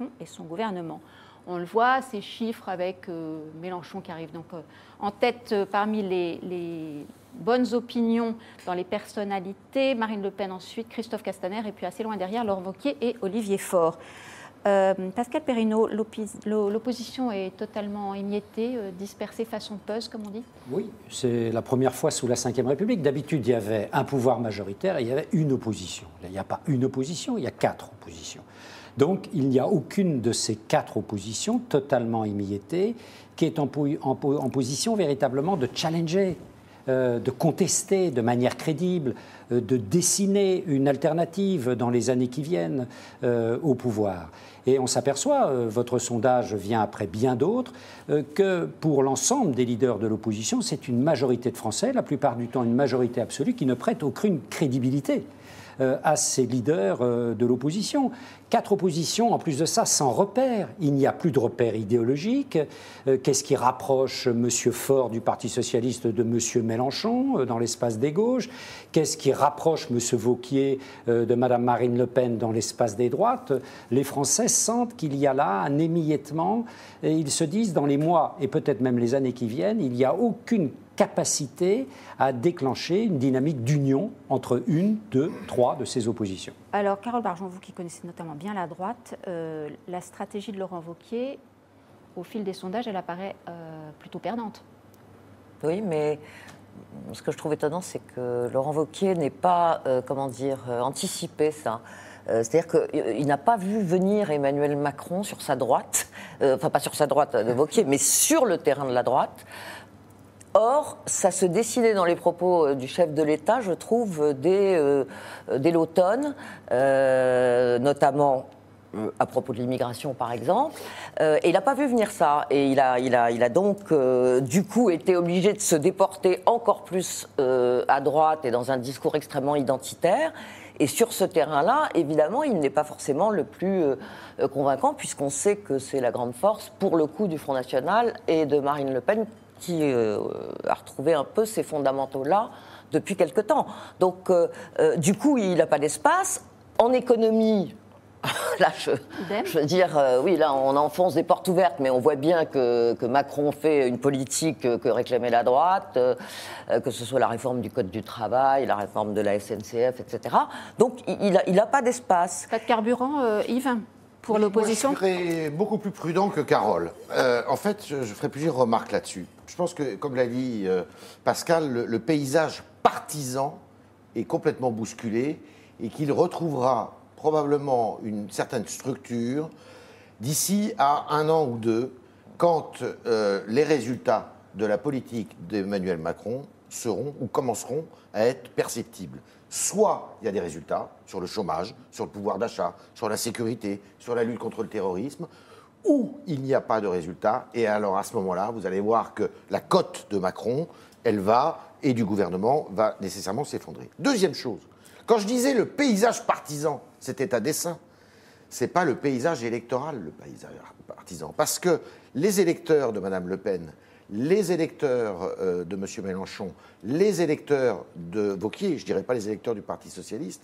Macron et son gouvernement. On le voit, ces chiffres avec Mélenchon qui arrive donc en tête parmi les bonnes opinions dans les personnalités, Marine Le Pen ensuite, Christophe Castaner et puis assez loin derrière Laurent Wauquiez et Olivier Faure. Pascal Perrineau, l'opposition est totalement émiettée, dispersée façon puzzle, comme on dit? Oui, c'est la première fois sous la Ve République. D'habitude, il y avait un pouvoir majoritaire et il y avait une opposition. Là, il n'y a pas une opposition, il y a 4 oppositions. Donc, il n'y a aucune de ces 4 oppositions totalement émiettées qui est en position véritablement de challenger, de contester de manière crédible, de dessiner une alternative dans les années qui viennent au pouvoir. Et on s'aperçoit, votre sondage vient après bien d'autres, que pour l'ensemble des leaders de l'opposition, c'est une majorité de Français, la plupart du temps une majorité absolue, qui ne prête aucune crédibilité à ces leaders de l'opposition. 4 oppositions, en plus de ça, sans repère. Il n'y a plus de repère idéologique. Qu'est-ce qui rapproche M. Faure du Parti socialiste de M. Mélenchon dans l'espace des gauches? Qu'est-ce qui rapproche M. Wauquiez de Mme Marine Le Pen dans l'espace des droites? Les Français sentent qu'il y a là un émiettement et ils se disent, dans les mois et peut-être même les années qui viennent, il n'y a aucune capacité à déclencher une dynamique d'union entre 1, 2, 3 de ces oppositions. Alors, Carole Barjon, vous qui connaissez notamment bien la droite, la stratégie de Laurent Wauquiez, au fil des sondages, elle apparaît plutôt perdante. Oui, mais ce que je trouve étonnant, c'est que Laurent Wauquiez n'ait pas, anticipé ça. C'est-à-dire qu'il n'a pas vu venir Emmanuel Macron sur sa droite, enfin pas sur sa droite de Wauquiez, mais sur le terrain de la droite. Or, ça se dessinait dans les propos du chef de l'État, je trouve, dès l'automne, notamment à propos de l'immigration, par exemple. Et il n'a pas vu venir ça. Et il a donc, du coup, été obligé de se déporter encore plus à droite et dans un discours extrêmement identitaire. Et sur ce terrain-là, évidemment, il n'est pas forcément le plus convaincant, puisqu'on sait que c'est la grande force, pour le coup, du Front National et de Marine Le Pen, qui a retrouvé un peu ces fondamentaux-là depuis quelque temps. Donc, du coup, il n'a pas d'espace. En économie, là, je veux dire, oui, là, on enfonce des portes ouvertes, mais on voit bien que Macron fait une politique que réclamait la droite, que ce soit la réforme du Code du travail, la réforme de la SNCF, etc. Donc, il n'a pas d'espace. Pas de carburant, Yves, pour l'opposition? Moi, je serais beaucoup plus prudent que Carole. En fait, je ferai plusieurs remarques là-dessus. Je pense que, comme l'a dit Pascal, le paysage partisan est complètement bousculé et qu'il retrouvera probablement une certaine structure d'ici à 1 an ou 2, quand les résultats de la politique d'Emmanuel Macron seront ou commenceront à être perceptibles. Soit il y a des résultats sur le chômage, sur le pouvoir d'achat, sur la sécurité, sur la lutte contre le terrorisme, ou il n'y a pas de résultats, et alors à ce moment-là, vous allez voir que la cote de Macron, elle va, et du gouvernement, va nécessairement s'effondrer. Deuxième chose, quand je disais le paysage partisan, c'était à dessein, c'est pas le paysage électoral, le paysage partisan, parce que les électeurs de Mme Le Pen, les électeurs de M. Mélenchon, les électeurs de Wauquiez, je ne dirais pas les électeurs du Parti socialiste,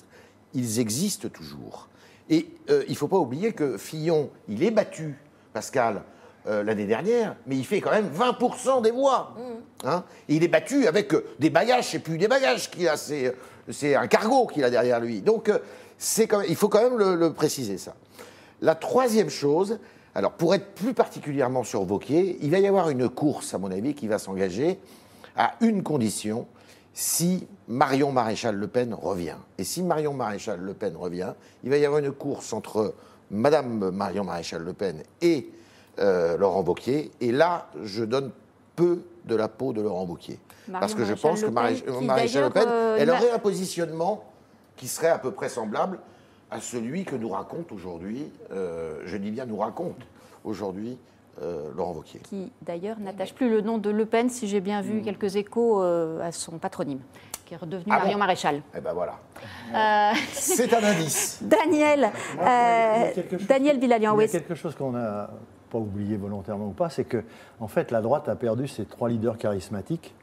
ils existent toujours. Et il ne faut pas oublier que Fillon, il est battu, Pascal, l'année dernière, mais il fait quand même 20% des voix. Hein, et il est battu avec des bagages, c'est plus des bagages qu'il a, c'est un cargo qu'il a derrière lui. Donc il faut quand même le préciser, ça. La troisième chose, alors pour être plus particulièrement sur Wauquiez, il va y avoir une course, à mon avis, qui va s'engager à une condition, si Marion Maréchal-Le Pen revient. Et si Marion Maréchal-Le Pen revient, il va y avoir une course entre Madame Marion Maréchal-Le Pen et Laurent Wauquiez. Et là, je donne peu de la peau de Laurent Wauquiez. Parce que je pense que Maréchal Le Pen, elle aurait un positionnement qui serait à peu près semblable à celui que nous raconte aujourd'hui, je dis bien nous raconte aujourd'hui, Laurent Wauquiez. Qui d'ailleurs n'attache plus le nom de Le Pen, si j'ai bien vu quelques échos, à son patronyme, qui est redevenu Marion Maréchal. Eh ben voilà. C'est un indice. Daniel Bilalian, il y a quelque chose qu'on n'a pas oublié volontairement ou pas, c'est que en fait la droite a perdu ses 3 leaders charismatiques.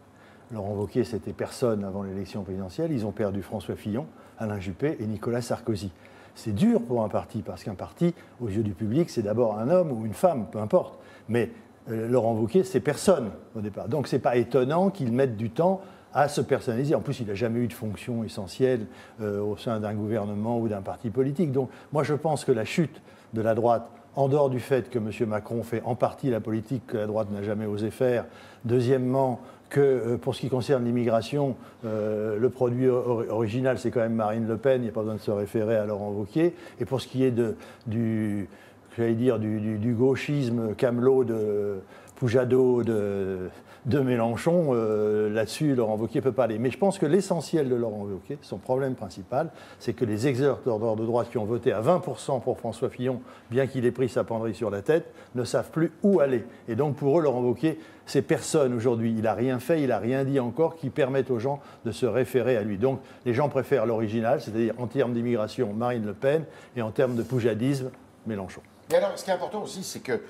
Laurent Wauquiez, c'était personne avant l'élection présidentielle. Ils ont perdu François Fillon, Alain Juppé et Nicolas Sarkozy. c'est dur pour un parti, parce qu'un parti, aux yeux du public, c'est d'abord un homme ou une femme, peu importe. Mais Laurent Wauquiez, c'est personne au départ. Donc ce n'est pas étonnant qu'il mette du temps à se personnaliser. En plus, il n'a jamais eu de fonction essentielle au sein d'un gouvernement ou d'un parti politique. Donc moi, je pense que la chute de la droite, en dehors du fait que M. Macron fait en partie la politique que la droite n'a jamais osé faire, deuxièmement, que pour ce qui concerne l'immigration, le produit original, c'est quand même Marine Le Pen, il n'y a pas besoin de se référer à Laurent Wauquiez. Et pour ce qui est du gauchisme camelot de Poujado de Mélenchon, là-dessus, Laurent Wauquiez ne peut pas aller. Mais je pense que l'essentiel de Laurent Wauquiez, son problème principal, c'est que les exécuteurs de droite qui ont voté à 20% pour François Fillon, bien qu'il ait pris sa penderie sur la tête, ne savent plus où aller. Et donc pour eux, Laurent Wauquiez, c'est personne aujourd'hui. Il n'a rien fait, il n'a rien dit encore qui permette aux gens de se référer à lui. Donc les gens préfèrent l'original, c'est-à-dire en termes d'immigration, Marine Le Pen, et en termes de poujadisme, Mélenchon. Et alors, ce qui est important aussi, c'est que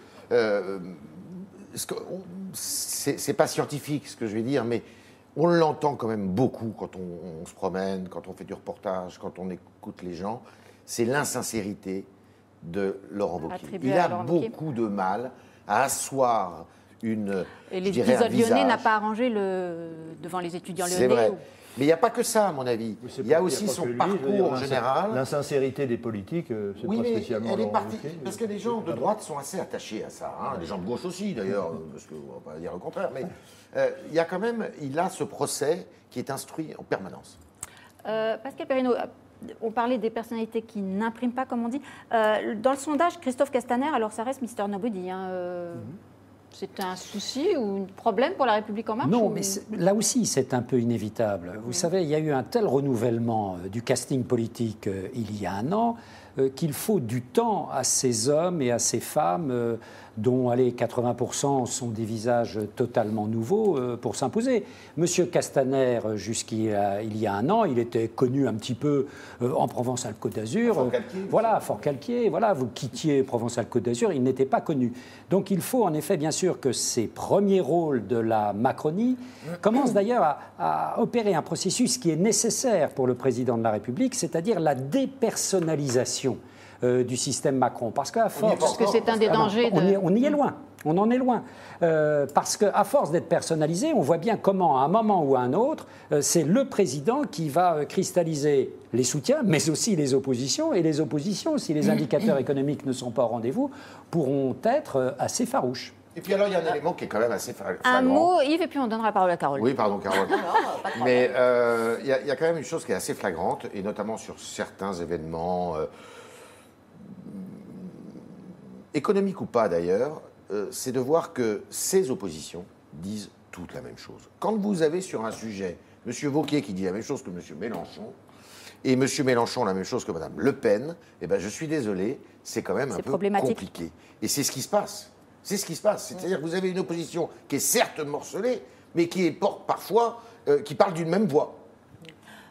c'est pas scientifique ce que je vais dire, mais on l'entend quand même beaucoup quand on se promène, quand on fait du reportage, quand on écoute les gens, c'est l'insincérité de Laurent Wauquiez. Il a beaucoup de mal à asseoir une. Et l'épisode lyonnais n'a pas arrangé devant les étudiants lyonnais. C'est vrai. Mais il n'y a pas que ça, à mon avis. Il y a aussi son parcours général. L'insincérité des politiques, c'est pas spécialement. Elle est partie, parce que les gens de droite sont assez attachés à ça. Hein. Les gens de gauche aussi, d'ailleurs, parce qu'on ne va pas dire le contraire. Mais il y a quand même, il a ce procès qui est instruit en permanence. Pascal Perrineau, on parlait des personnalités qui n'impriment pas, comme on dit. Dans le sondage, Christophe Castaner, alors ça reste Mr. Nobody. C'est un souci ou un problème pour La République En Marche? Non, mais là aussi, c'est un peu inévitable. Vous savez, il y a eu un tel renouvellement du casting politique il y a un an qu'il faut du temps à ces hommes et à ces femmes dont, allez, 80% sont des visages totalement nouveaux pour s'imposer. Monsieur Castaner, jusqu'il y a un an, il était connu un petit peu en Provence-Alpes-Côte d'Azur. Voilà, Fort-Calquier. Voilà, vous quittiez Provence-Alpes-Côte d'Azur, il n'était pas connu. Donc il faut en effet, bien sûr, que ces premiers rôles de la Macronie commencent d'ailleurs à opérer un processus qui est nécessaire pour le président de la République, c'est-à-dire la dépersonnalisation du système Macron. Parce qu'à force... Parce que c'est un des dangers on y est loin. On en est loin. Parce qu'à force d'être personnalisé, on voit bien comment, à un moment ou à un autre, c'est le président qui va cristalliser les soutiens, mais aussi les oppositions. Et les oppositions, si les indicateurs économiques ne sont pas au rendez-vous, pourront être assez farouches. Et puis alors, il y a un élément qui est quand même assez flagrant. Un mot, Yves, et puis on donnera la parole à Carole. Oui, pardon, Carole. Mais il y a quand même une chose qui est assez flagrante, et notamment sur certains événements, économiques ou pas d'ailleurs, c'est de voir que ces oppositions disent toutes la même chose. Quand vous avez sur un sujet M. Wauquiez qui dit la même chose que M. Mélenchon, et M. Mélenchon la même chose que Mme Le Pen, eh ben, je suis désolé, c'est quand même un peu compliqué. Et c'est ce qui se passe. C'est ce qui se passe. C'est-à-dire que vous avez une opposition qui est certes morcelée, mais qui porte parfois, qui parle d'une même voix.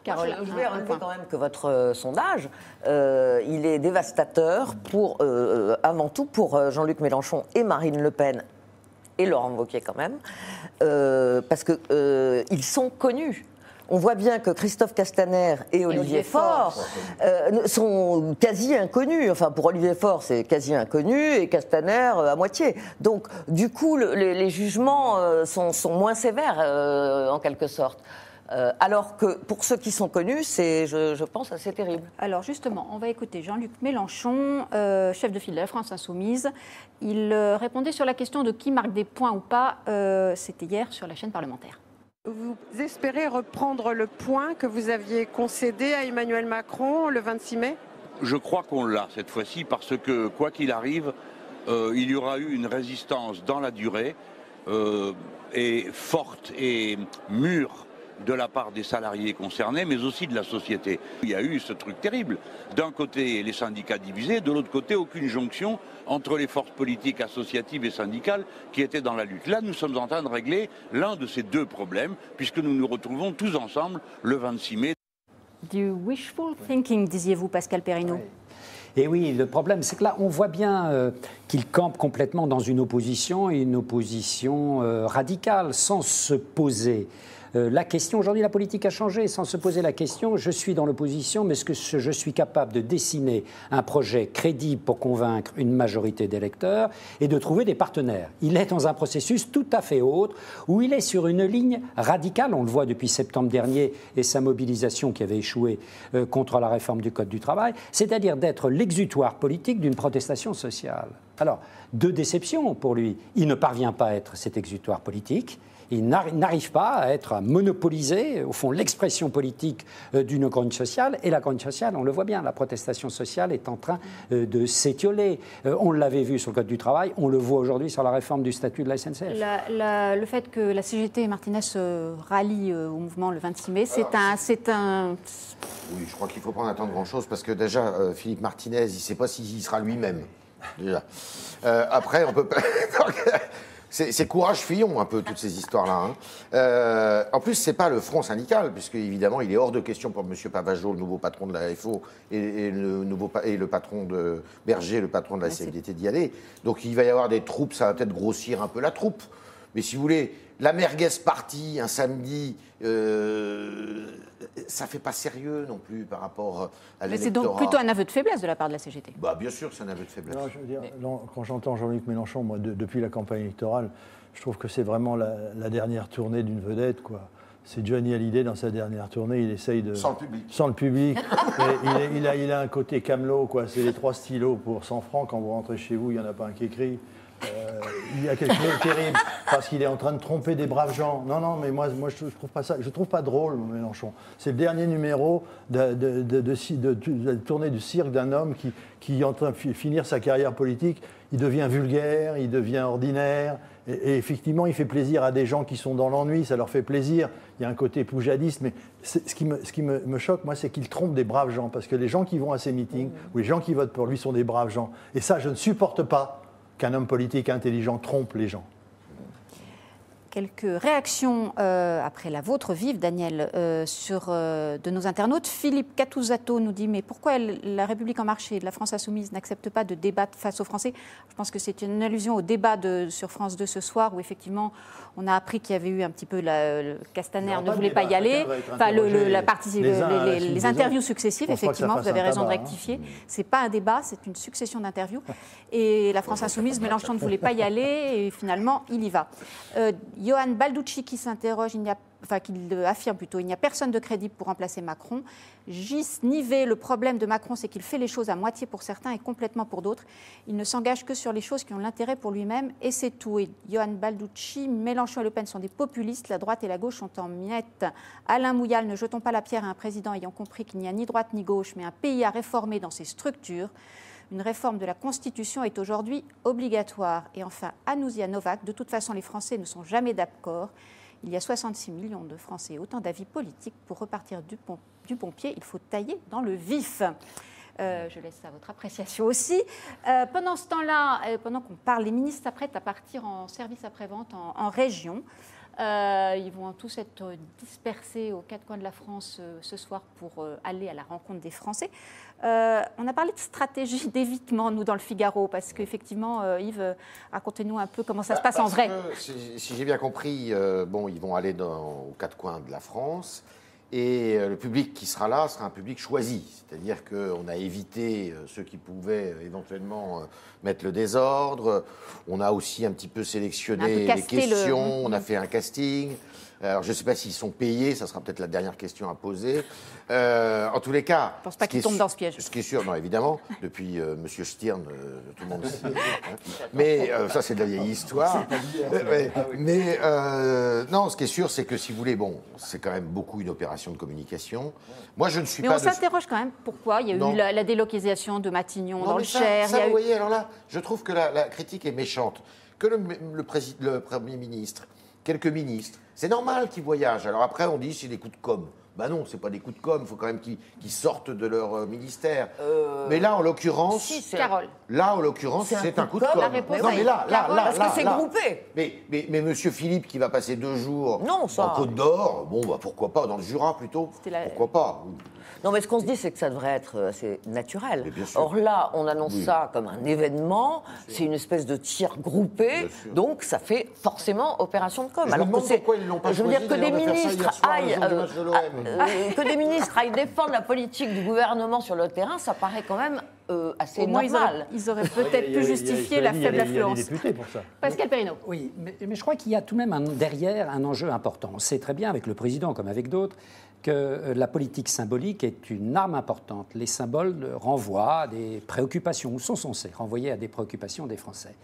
Carole, je vais relever quand même que votre sondage, il est dévastateur avant tout pour Jean-Luc Mélenchon et Marine Le Pen et Laurent Wauquiez quand même, parce qu'ils sont connus. On voit bien que Christophe Castaner et Olivier Faure sont quasi inconnus. Enfin, pour Olivier Faure, c'est quasi inconnu, et Castaner à moitié. Donc, du coup, les jugements sont moins sévères, en quelque sorte. Alors que pour ceux qui sont connus, c'est, je pense, assez terrible. Alors justement, on va écouter Jean-Luc Mélenchon, chef de file de la France Insoumise. Il répondait sur la question de qui marque des points ou pas. C'était hier sur la chaîne parlementaire. Vous espérez reprendre le point que vous aviez concédé à Emmanuel Macron le 26 mai ? Je crois qu'on l'a cette fois-ci parce que, quoi qu'il arrive, il y aura eu une résistance dans la durée et forte et mûre de la part des salariés concernés, mais aussi de la société. Il y a eu ce truc terrible. D'un côté, les syndicats divisés, de l'autre côté, aucune jonction entre les forces politiques, associatives et syndicales qui étaient dans la lutte. Là, nous sommes en train de régler l'un de ces deux problèmes, puisque nous nous retrouvons tous ensemble le 26 mai. Du wishful thinking, disiez-vous, Pascal Perrineau. Et oui, le problème, c'est que là, on voit bien qu'il campe complètement dans une opposition radicale, sans se poser La question, aujourd'hui, la politique a changé sans se poser la question, je suis dans l'opposition, mais est-ce que je suis capable de dessiner un projet crédible pour convaincre une majorité d'électeurs et de trouver des partenaires? Il est dans un processus tout à fait autre, où il est sur une ligne radicale, on le voit depuis septembre dernier et sa mobilisation qui avait échoué contre la réforme du Code du travail, c'est-à-dire d'être l'exutoire politique d'une protestation sociale. Alors, deux déceptions pour lui. Il ne parvient pas à être cet exutoire politique. Il n'arrive pas à monopoliser, au fond, l'expression politique d'une grogne sociale. Et la grogne sociale, on le voit bien, la protestation sociale est en train de s'étioler. On l'avait vu sur le Code du travail, on le voit aujourd'hui sur la réforme du statut de la SNCF. Le fait que la CGT et Martinez se rallient au mouvement le 26 mai, c'est un... Oui, je crois qu'il ne faut pas en attendre grand-chose, parce que déjà, Philippe Martinez, il ne sait pas s'il sera lui-même. Déjà. Après, on peut pas... C'est courage Fillon, un peu, toutes ces histoires-là. Hein. En plus, ce n'est pas le front syndical, puisque, évidemment, il est hors de question pour M. Pavageau, le nouveau patron de la FO, et le patron de Berger, le patron de la CFDT, d'y aller. Donc, il va y avoir des troupes, ça va peut-être grossir un peu la troupe. Mais si vous voulez, la merguez party, un samedi, ça ne fait pas sérieux non plus par rapport à l'électorat. C'est donc plutôt un aveu de faiblesse de la part de la CGT. Bah, bien sûr, c'est un aveu de faiblesse. Non, je veux dire, quand j'entends Jean-Luc Mélenchon, moi, depuis la campagne électorale, je trouve que c'est vraiment la dernière tournée d'une vedette, quoi. C'est Johnny Hallyday dans sa dernière tournée, il essaye de... Sans le public. Sans le public. il a un côté camelot, quoi. C'est les 3 stylos pour 100 francs. Quand vous rentrez chez vous, il n'y en a pas un qui écrit. Il y a quelque chose de terrible parce qu'il est en train de tromper des braves gens. Non, mais moi je trouve pas ça. Je trouve pas drôle, Mélenchon. C'est le dernier numéro de la tournée du cirque d'un homme qui est en train de finir sa carrière politique. Il devient vulgaire, il devient ordinaire. Et effectivement, il fait plaisir à des gens qui sont dans l'ennui. Ça leur fait plaisir. Il y a un côté poujadiste. Mais ce qui me choque, moi, c'est qu'il trompe des braves gens. Parce que les gens qui vont à ces meetings ou les gens qui votent pour lui sont des braves gens. Et ça, je ne supporte pas qu'un homme politique intelligent trompe les gens. Quelques réactions après la vôtre vive, Daniel, de nos internautes. Philippe Catouzato nous dit « Mais pourquoi la République En Marche et la France Insoumise n'acceptent pas de débattre face aux Français ?» Je pense que c'est une allusion au débat sur France 2 ce soir, où effectivement on a appris qu'il y avait eu un petit peu Castaner ne voulait pas y aller. Enfin, les interviews successives, effectivement, vous avez raison de rectifier. Ce n'est pas un débat, c'est une succession d'interviews. Et la France Insoumise, Mélenchon ne voulait pas y aller, et finalement, il y va. Johan Balducci qui s'interroge, qu'il affirme plutôt, il n'y a personne de crédible pour remplacer Macron. Gis Nivet, le problème de Macron, c'est qu'il fait les choses à moitié pour certains et complètement pour d'autres. Il ne s'engage que sur les choses qui ont l'intérêt pour lui-même et c'est tout. Et Johan Balducci, Mélenchon et Le Pen sont des populistes, la droite et la gauche sont en miettes. Alain Mouyal, ne jetons pas la pierre à un président ayant compris qu'il n'y a ni droite ni gauche, mais un pays à réformer dans ses structures. Une réforme de la Constitution est aujourd'hui obligatoire. Et enfin, Anouzia Novak, de toute façon, les Français ne sont jamais d'accord. Il y a 66 millions de Français, autant d'avis politiques. Pour repartir du pompier, il faut tailler dans le vif. Je laisse à votre appréciation aussi. Pendant ce temps-là, pendant qu'on parle, les ministres s'apprêtent à partir en service après-vente en région. Ils vont tous être dispersés aux 4 coins de la France ce soir pour aller à la rencontre des Français. On a parlé de stratégie d'évitement, nous, dans le Figaro, parce qu'effectivement, Yves, racontez-nous un peu comment ça se passe en vrai. Si j'ai bien compris, ils vont aller aux 4 coins de la France. Et le public qui sera là sera un public choisi. C'est-à-dire qu'on a évité ceux qui pouvaient éventuellement mettre le désordre. On a aussi un petit peu sélectionné les questions. On a fait un casting. Alors, je ne sais pas s'ils sont payés. Ça sera peut-être la dernière question à poser. En tous les cas... Je ne pense pas qu'ils tombent dans ce piège. Ce qui est sûr, non, évidemment. Depuis M. Stirn, tout le monde sait. Mais ça, c'est de la vieille histoire. Mais non, ce qui est sûr, c'est que si vous voulez, c'est quand même beaucoup une opération de communication. Moi, je ne suis pas... Mais on s'interroge quand même pourquoi il y a eu la délocalisation de Matignon dans le Cher. Vous voyez, alors là, je trouve que la critique est méchante. Que le Premier ministre, quelques ministres, c'est normal qu'ils voyagent. Alors après, on dit c'est des coups de com'. Ben non, c'est pas des coups de com', il faut quand même qu'ils sortent de leur ministère. Mais là, en l'occurrence... Carole. Là, en l'occurrence, c'est un coup de com'. La réponse non, mais là, parce que c'est groupé. Mais monsieur Philippe, qui va passer 2 jours en Côte d'Or, pourquoi pas, dans le Jura plutôt. Pourquoi pas. Non, mais ce qu'on se dit, c'est que ça devrait être assez naturel. Or là, on annonce ça comme un événement, c'est une espèce de tir groupé, donc ça fait forcément opération de com'. Alors pourquoi ils l'ont pas je veux choisi, dire que des d'ailleurs, de faire ça ministres hier soir, le jour du match de l'OM. que des ministres aillent défendre la politique du gouvernement sur le terrain, ça paraît quand même assez Au moins, normal. ils auraient peut-être pu justifier la faible affluence. Il y a des députés pour ça. Pascal Perrineau. Oui, mais je crois qu'il y a tout de même derrière un enjeu important. On sait très bien, avec le président comme avec d'autres, que la politique symbolique est une arme importante. Les symboles renvoient à des préoccupations, ou sont censés renvoyer à des préoccupations des Français.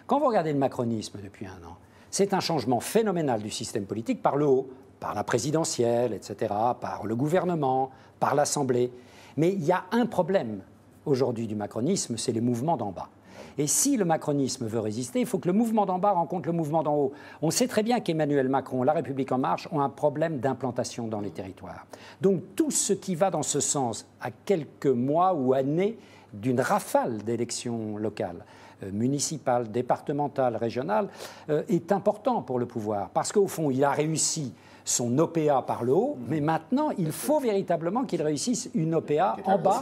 Quand vous regardez le macronisme depuis un an, c'est un changement phénoménal du système politique par le haut, par la présidentielle, etc., par le gouvernement, par l'Assemblée. Mais il y a un problème aujourd'hui du macronisme, c'est les mouvements d'en bas. Et si le macronisme veut résister, il faut que le mouvement d'en bas rencontre le mouvement d'en haut. On sait très bien qu'Emmanuel Macron, La République En Marche, ont un problème d'implantation dans les territoires. Donc tout ce qui va dans ce sens, à quelques mois ou années d'une rafale d'élections locales, municipales, départementales, régionales, est important pour le pouvoir. Parce qu'au fond, il a réussi son OPA par le haut, mais maintenant, il faut véritablement qu'il réussisse une OPA en bas.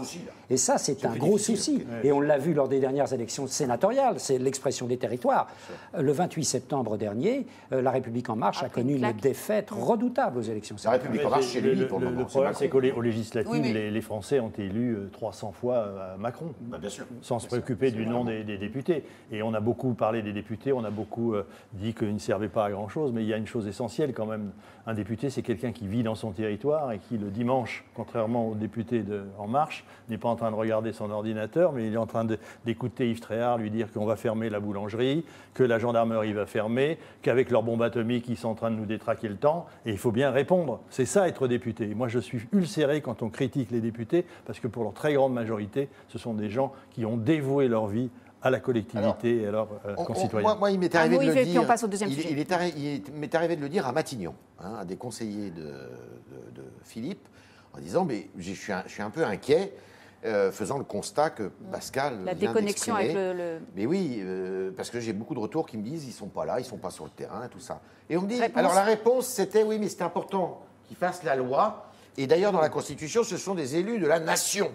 Et ça, c'est un gros souci. Et on l'a vu lors des dernières élections sénatoriales, c'est l'expression des territoires. Le 28 septembre dernier, La République En Marche a connu une défaite redoutable aux élections La sénatoriales. République En Marche, c'est lui pour le moment. Le problème, c'est Macron. qu'aux législatives, les Français ont élu 300 fois Macron, Bien sûr. sans se préoccuper du nom des députés. Et on a beaucoup parlé des députés, on a beaucoup dit qu'ils ne servaient pas à grand-chose, mais il y a une chose essentielle quand même. Un député, c'est quelqu'un qui vit dans son territoire et qui, le dimanche, contrairement aux députés En Marche, n'est pas en train de regarder son ordinateur, mais il est en train d'écouter Yves Tréhard lui dire qu'on va fermer la boulangerie, que la gendarmerie va fermer, qu'avec leurs bombes atomiques, ils sont en train de nous détraquer le temps. Et il faut bien répondre. C'est ça, être député. Et moi, je suis ulcéré quand on critique les députés, parce que pour leur très grande majorité, ce sont des gens qui ont dévoué leur vie à la collectivité et à leurs concitoyens. Moi, il m'est arrivé de le dire. On passe au deuxième sujet. Il m'est arrivé de le dire à Matignon, à des conseillers de Philippe, en disant mais je suis un peu inquiet, faisant le constat que Pascal La vient déconnexion avec d'exprimer. Mais oui, parce que j'ai beaucoup de retours qui me disent ils sont pas là, ils sont pas sur le terrain, tout ça. Et on me dit alors la réponse c'était oui, mais c'est important qu'ils fassent la loi. Et d'ailleurs dans la Constitution, ce sont des élus de la nation.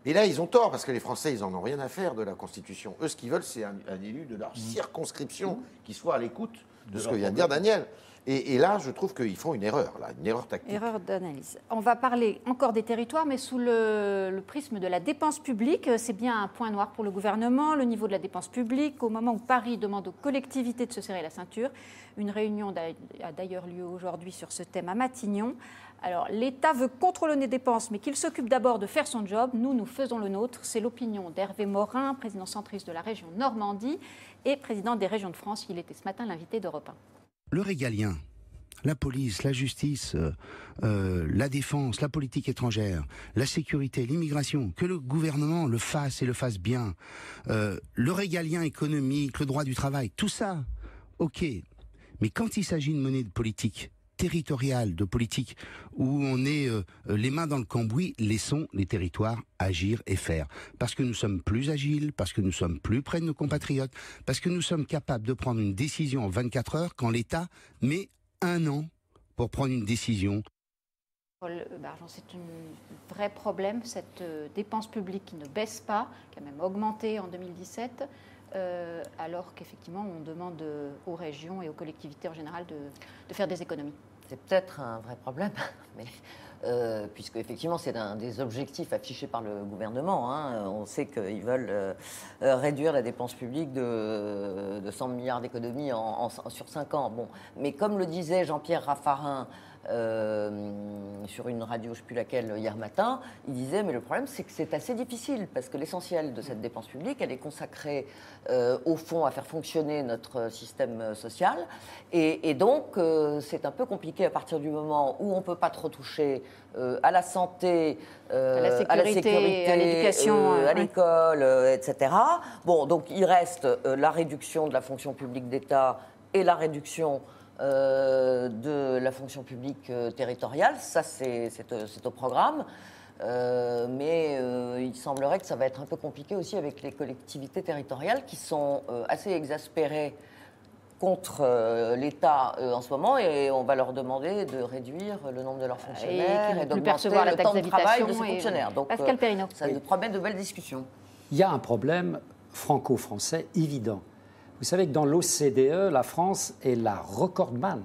Et là, ils ont tort, parce que les Français, ils n'en ont rien à faire de la Constitution. Eux, ce qu'ils veulent, c'est un élu de leur circonscription qui soit à l'écoute de ce que vient de dire Daniel. Et là, je trouve qu'ils font une erreur tactique. Erreur d'analyse. On va parler encore des territoires, mais sous le prisme de la dépense publique. C'est bien un point noir pour le gouvernement, le niveau de la dépense publique. Au moment où Paris demande aux collectivités de se serrer la ceinture, une réunion a d'ailleurs lieu aujourd'hui sur ce thème à Matignon. Alors, l'État veut contrôler les dépenses, mais qu'il s'occupe d'abord de faire son job. Nous faisons le nôtre. C'est l'opinion d'Hervé Morin, président centriste de la région Normandie et président des régions de France. Il était ce matin l'invité d'Europe 1. Le régalien, la police, la justice, la défense, la politique étrangère, la sécurité, l'immigration, que le gouvernement le fasse et le fasse bien. Le régalien économique, le droit du travail, tout ça, ok. Mais quand il s'agit de mener de politique territoriale, de politique où on est les mains dans le cambouis, laissons les territoires agir et faire. Parce que nous sommes plus agiles, parce que nous sommes plus près de nos compatriotes, parce que nous sommes capables de prendre une décision en 24 heures quand l'État met 1 an pour prendre une décision. Paul Bargeon, c'est un vrai problème, cette dépense publique qui ne baisse pas, qui a même augmenté en 2017. Alors qu'effectivement, on demande aux régions et aux collectivités en général de faire des économies. C'est peut-être un vrai problème, mais puisque effectivement c'est un des objectifs affichés par le gouvernement. On sait qu'ils veulent réduire la dépense publique de 100 milliards d'économies sur 5 ans. Bon, mais comme le disait Jean-Pierre Raffarin sur une radio, je ne sais plus laquelle, hier matin, il disait mais le problème c'est que c'est assez difficile parce que l'essentiel de cette dépense publique elle est consacrée au fond à faire fonctionner notre système social et donc c'est un peu compliqué à partir du moment où on ne peut pas trop toucher à la santé, à la sécurité, à l'éducation, à l'école, etc. Bon, donc il reste la réduction de la fonction publique d'État et la réduction de la fonction publique territoriale, ça c'est au programme, mais il semblerait que ça va être un peu compliqué aussi avec les collectivités territoriales qui sont assez exaspérées contre l'État en ce moment et on va leur demander de réduire le nombre de leurs fonctionnaires et d'augmenter le temps de travail de ces fonctionnaires. Donc Pascal Perrineau. ça nous promet de belles discussions. Il y a un problème franco-français évident. Vous savez que dans l'OCDE, la France est la recordman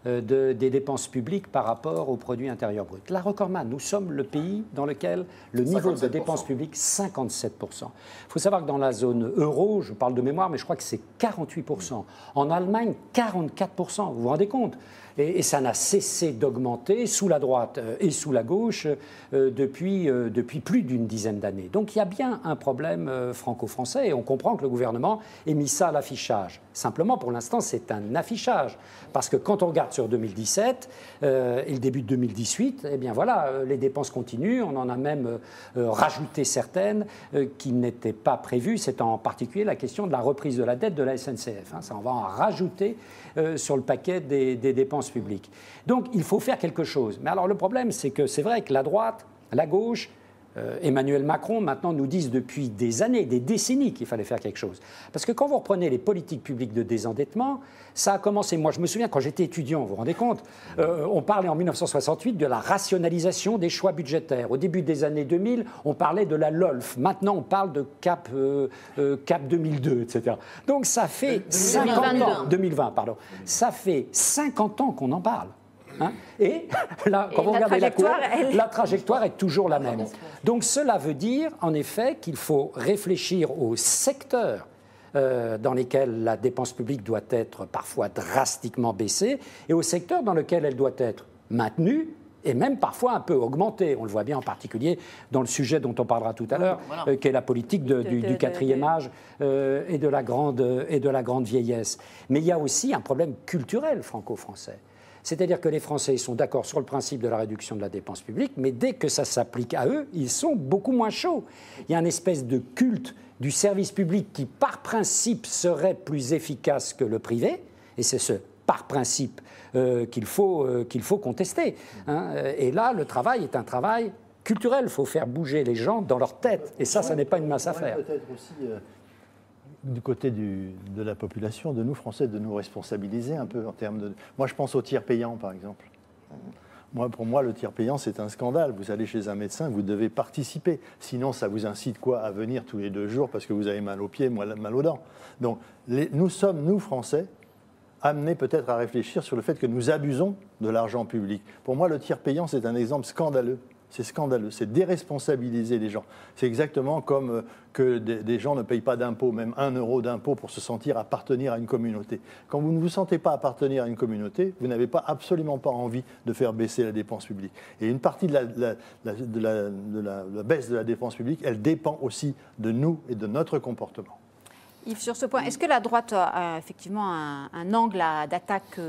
des dépenses publiques par rapport au produit intérieur brut. La Recordman, nous sommes le pays dans lequel le niveau de dépenses publiques, 57%. Il faut savoir que dans la zone euro, je parle de mémoire, mais je crois que c'est 48%. En Allemagne, 44%. Vous vous rendez compte ? Et ça n'a cessé d'augmenter sous la droite et sous la gauche depuis plus d'une dizaine d'années. Donc il y a bien un problème franco-français et on comprend que le gouvernement ait mis ça à l'affichage. Simplement, pour l'instant, c'est un affichage. Parce que quand on regarde sur 2017 et le début de 2018, eh bien voilà, les dépenses continuent. On en a même rajouté certaines qui n'étaient pas prévues. C'est en particulier la question de la reprise de la dette de la SNCF. Ça, on va en rajouter sur le paquet des dépenses publiques. Donc, il faut faire quelque chose. Mais alors, le problème, c'est que c'est vrai que la droite, la gauche, Emmanuel Macron, maintenant, nous disent depuis des années, des décennies qu'il fallait faire quelque chose. Parce que quand vous reprenez les politiques publiques de désendettement, ça a commencé, moi je me souviens quand j'étais étudiant, vous vous rendez compte, on parlait en 1968 de la rationalisation des choix budgétaires. Au début des années 2000, on parlait de la LOLF. Maintenant, on parle de CAP 2002, etc. Donc ça fait 50 ans, 2020, pardon. Ça fait 50 ans qu'on en parle. Et là, quand vous regardez la courbe, la trajectoire est toujours la même. Donc cela veut dire, en effet, qu'il faut réfléchir aux secteurs dans lesquels la dépense publique doit être parfois drastiquement baissée et aux secteurs dans lesquels elle doit être maintenue et même parfois un peu augmentée. On le voit bien en particulier dans le sujet dont on parlera tout à l'heure, qui est la politique du quatrième âge et de la grande vieillesse. Mais il y a aussi un problème culturel franco-français. C'est-à-dire que les Français sont d'accord sur le principe de la réduction de la dépense publique, mais dès que ça s'applique à eux, ils sont beaucoup moins chauds. Il y a une espèce de culte du service public qui, par principe, serait plus efficace que le privé, et c'est ce par principe qu'il faut contester. Et là, le travail est un travail culturel. Il faut faire bouger les gens dans leur tête, et ça n'est pas une mince affaire. Peut-être aussi du côté de la population, de nous Français, de nous responsabiliser un peu en termes de... Moi, je pense au tiers payant, par exemple. Pour moi, le tiers payant, c'est un scandale. Vous allez chez un médecin, vous devez participer. Sinon, ça vous incite quoi à venir tous les 2 jours parce que vous avez mal aux pieds, mal aux dents. Donc, nous sommes, nous Français, amenés peut-être à réfléchir sur le fait que nous abusons de l'argent public. Pour moi, le tiers payant, c'est un exemple scandaleux. C'est scandaleux, c'est déresponsabiliser les gens. C'est exactement comme que des gens ne payent pas d'impôts, même 1 euro d'impôt pour se sentir appartenir à une communauté. Quand vous ne vous sentez pas appartenir à une communauté, vous n'avez absolument pas envie de faire baisser la dépense publique. Et une partie de la baisse de la dépense publique, elle dépend aussi de nous et de notre comportement. Yves, sur ce point, est-ce que la droite a effectivement un angle d'attaque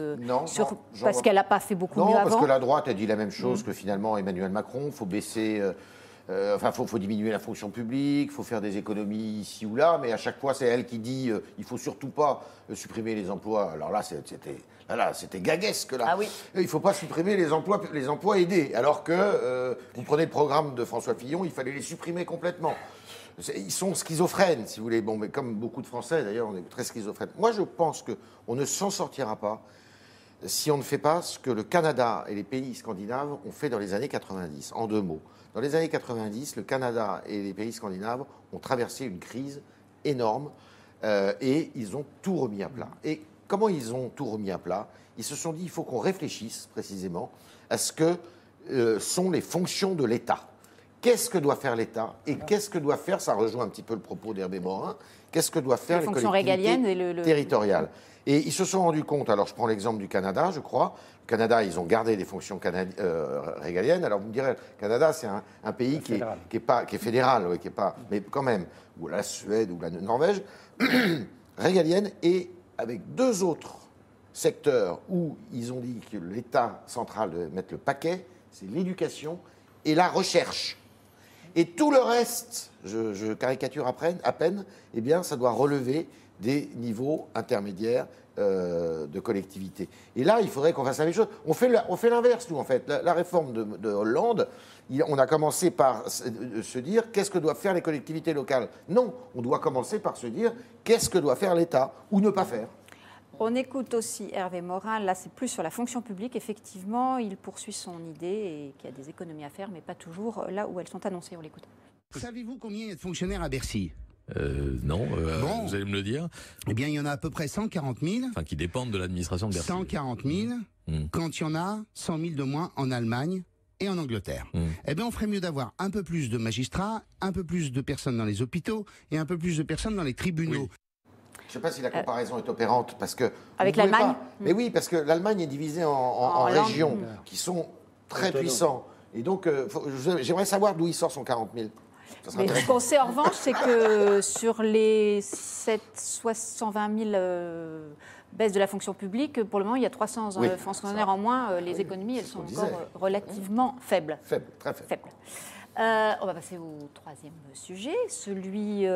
parce qu'elle n'a pas fait beaucoup mieux avant ? Non, parce que la droite a dit la même chose que finalement Emmanuel Macron. Il faut baisser, faut diminuer la fonction publique, il faut faire des économies ici ou là, mais à chaque fois, c'est elle qui dit il ne faut surtout pas supprimer les emplois. Alors là, c'était gaguesque, là. Ah oui. Il ne faut pas supprimer les emplois aidés, alors que vous prenez le programme de François Fillon, il fallait les supprimer complètement. Ils sont schizophrènes, si vous voulez. Bon, mais comme beaucoup de Français, d'ailleurs, on est très schizophrènes. Moi, je pense qu'on ne s'en sortira pas si on ne fait pas ce que le Canada et les pays scandinaves ont fait dans les années 90. En 2 mots. Dans les années 90, le Canada et les pays scandinaves ont traversé une crise énorme et ils ont tout remis à plat. Et comment ils ont tout remis à plat ? Ils se sont dit il faut qu'on réfléchisse précisément à ce que sont les fonctions de l'État. Qu'est-ce que doit faire l'État et qu'est-ce que doit faire, ça rejoint un petit peu le propos d'Hervé Morin, qu'est-ce que doivent faire les collectivités territoriales. Et ils se sont rendus compte, alors je prends l'exemple du Canada, je crois. Le Canada, ils ont gardé des fonctions régaliennes. Alors vous me direz, le Canada, c'est un pays qui est fédéral, oui, qui est pas, mais quand même, ou la Suède ou la Norvège, régalienne, et avec 2 autres secteurs où ils ont dit que l'État central devait mettre le paquet, c'est l'éducation et la recherche. Et tout le reste, je caricature à peine, eh bien, ça doit relever des niveaux intermédiaires de collectivité. Et là, il faudrait qu'on fasse la même chose. On fait l'inverse, nous, en fait. La réforme de Hollande, on a commencé par se dire qu'est-ce que doivent faire les collectivités locales. Non, on doit commencer par se dire qu'est-ce que doit faire l'État ou ne pas faire. On écoute aussi Hervé Morin, là c'est plus sur la fonction publique. Effectivement, il poursuit son idée et qu'il y a des économies à faire, mais pas toujours là où elles sont annoncées. On l'écoute. Savez-vous combien il y a de fonctionnaires à Bercy ? Non, Bon. vous allez me le dire. Eh bien, il y en a à peu près 140 000. Enfin, qui dépendent de l'administration de Bercy. 140 000, quand il y en a 100 000 de moins en Allemagne et en Angleterre. Eh bien, on ferait mieux d'avoir un peu plus de magistrats, un peu plus de personnes dans les hôpitaux et un peu plus de personnes dans les tribunaux. Oui. Je ne sais pas si la comparaison est opérante, parce que... Avec vous pouvez l'Allemagne pas- Mais oui, parce que l'Allemagne est divisée en régions qui sont très puissants. Et donc, j'aimerais savoir d'où il sort son 40 000. Ça serait Mais ce intéressant. qu'on sait en revanche, c'est que sur les 120 000 baisses de la fonction publique, pour le moment, il y a 300 fonctionnaires en moins. Les économies, elles sont encore relativement faibles. Faible, très faible. Faible. On va passer au troisième sujet, celui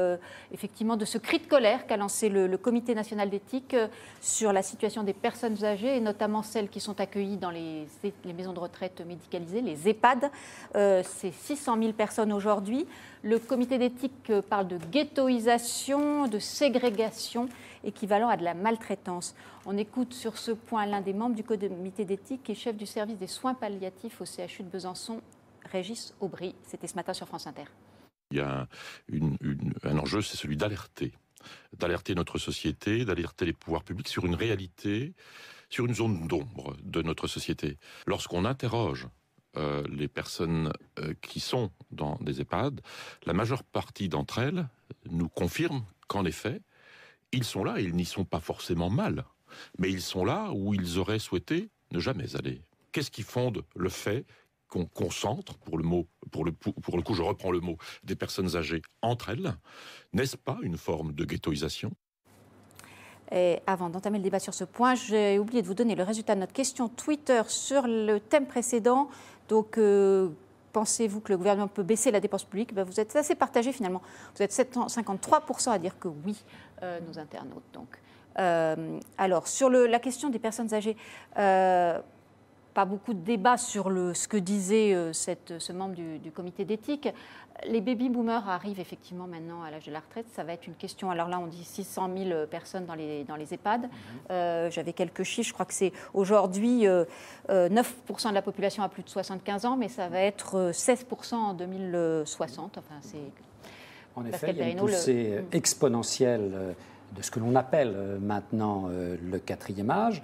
effectivement de ce cri de colère qu'a lancé le Comité national d'éthique sur la situation des personnes âgées et notamment celles qui sont accueillies dans les maisons de retraite médicalisées, les EHPAD. C'est 600 000 personnes aujourd'hui. Le Comité d'éthique parle de ghettoisation, de ségrégation, équivalent à de la maltraitance. On écoute sur ce point l'un des membres du Comité d'éthique et chef du service des soins palliatifs au CHU de Besançon, Régis Aubry. C'était ce matin sur France Inter. Il y a un enjeu, c'est celui d'alerter notre société, d'alerter les pouvoirs publics sur une réalité, sur une zone d'ombre de notre société. Lorsqu'on interroge les personnes qui sont dans des EHPAD, la majeure partie d'entre elles nous confirment qu'en effet, ils sont là et ils n'y sont pas forcément mal, mais ils sont là où ils auraient souhaité ne jamais aller. Qu'est-ce qui fonde le fait qu'on concentre, pour le coup, je reprends le mot, des personnes âgées entre elles? N'est-ce pas une forme de ghettoisation? Et avant d'entamer le débat sur ce point, j'ai oublié de vous donner le résultat de notre question Twitter sur le thème précédent. Donc, pensez-vous que le gouvernement peut baisser la dépense publique? Vous êtes assez partagé finalement. Vous êtes 53% à dire que oui, nos internautes. Donc, alors, sur la question des personnes âgées, pas beaucoup de débats sur ce que disait ce membre du comité d'éthique. Les baby-boomers arrivent effectivement maintenant à l'âge de la retraite. Ça va être une question. Alors là, on dit 600 000 personnes dans les EHPAD. J'avais quelques chiffres. Je crois que c'est aujourd'hui 9% de la population a plus de 75 ans, mais ça va être 16% en 2060. Enfin, c'est... En effet, Pascal il y a une Perrineau, poussée exponentielle de ce que l'on appelle maintenant le quatrième âge.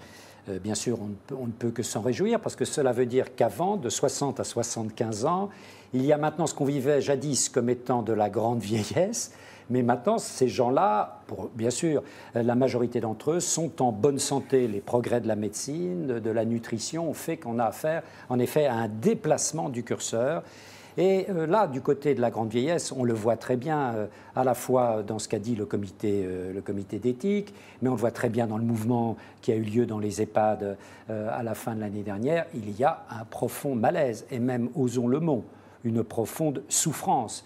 Bien sûr, on ne peut que s'en réjouir parce que cela veut dire qu'avant, de 60 à 75 ans, il y a maintenant ce qu'on vivait jadis comme étant de la grande vieillesse, mais maintenant, ces gens-là, bien sûr, la majorité d'entre eux sont en bonne santé. Les progrès de la médecine, de la nutrition ont fait qu'on a affaire, en effet, à un déplacement du curseur. Et là, du côté de la grande vieillesse, on le voit très bien, à la fois dans ce qu'a dit le comité d'éthique, mais on le voit très bien dans le mouvement qui a eu lieu dans les EHPAD à la fin de l'année dernière. Il y a un profond malaise, et même, osons le mot, une profonde souffrance,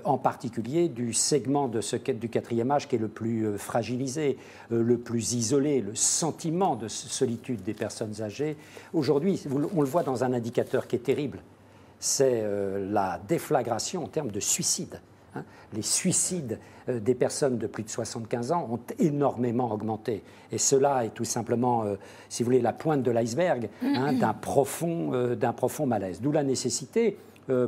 en particulier du segment du quatrième âge qui est le plus fragilisé, le plus isolé, le sentiment de solitude des personnes âgées. Aujourd'hui, on le voit dans un indicateur qui est terrible. C'est la déflagration en termes de suicides. Les suicides des personnes de plus de 75 ans ont énormément augmenté. Et cela est tout simplement, si vous voulez, la pointe de l'iceberg d'un profond malaise. D'où la nécessité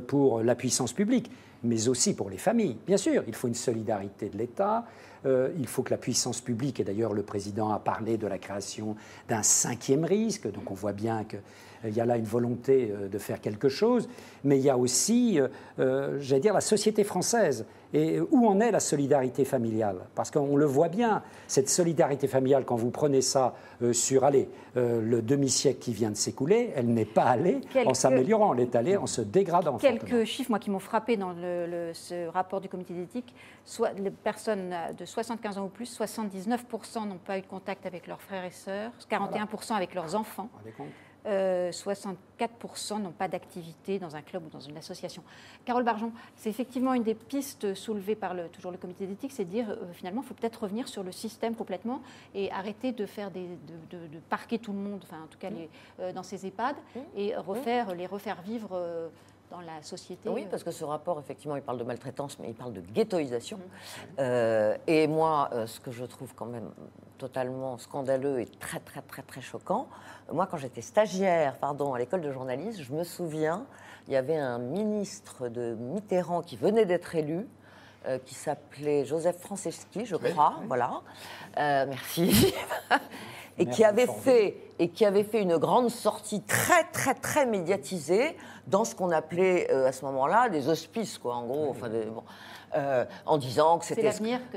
pour la puissance publique, mais aussi pour les familles. Bien sûr, il faut une solidarité de l'État. Il faut que la puissance publique, et d'ailleurs le président a parlé de la création d'un 5e risque, donc on voit bien qu'il y a là une volonté de faire quelque chose, mais il y a aussi, j'allais dire, la société française. Et où en est la solidarité familiale? Parce qu'on le voit bien, cette solidarité familiale, quand vous prenez ça sur le demi-siècle qui vient de s'écouler, elle n'est pas allée en s'améliorant, elle est allée en se dégradant. Quelques chiffres, moi, qui m'ont frappé dans ce rapport du comité d'éthique. Les personnes de 75 ans ou plus, 79% n'ont pas eu de contact avec leurs frères et sœurs, 41% avec leurs enfants. 64% n'ont pas d'activité dans un club ou dans une association. Carole Barjon, c'est effectivement une des pistes soulevées par toujours le comité d'éthique, c'est de dire finalement il faut peut-être revenir sur le système complètement et arrêter de faire de parquer tout le monde, enfin en tout cas dans ces EHPAD, et les refaire vivre dans la société. Oui, parce que ce rapport, effectivement, il parle de maltraitance, mais il parle de ghettoisation. Et moi, ce que je trouve quand même totalement scandaleux et très, très, très, très choquant, moi, quand j'étais stagiaire à l'école de journalisme, je me souviens, il y avait un ministre de Mitterrand qui venait d'être élu, qui s'appelait Joseph Franceschi, je crois, voilà. Merci. Et qui avait fait une grande sortie très, très, très médiatisée dans ce qu'on appelait à ce moment-là des hospices, quoi, en gros. Enfin, en disant que c'était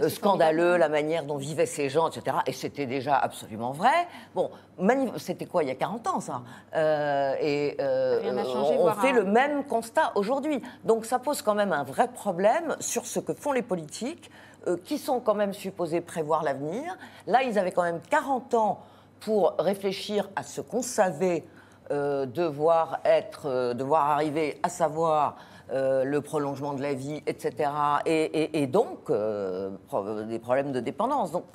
scandaleux la manière dont vivaient ces gens, etc. Et c'était déjà absolument vrai. Bon, c'était quoi, il y a 40 ans, ça Rien n'a changé, on fait le même constat aujourd'hui. Donc ça pose quand même un vrai problème sur ce que font les politiques, qui sont quand même supposés prévoir l'avenir. Là, ils avaient quand même 40 ans pour réfléchir à ce qu'on savait devoir arriver, à savoir le prolongement de la vie, etc. Et donc, des problèmes de dépendance. Donc,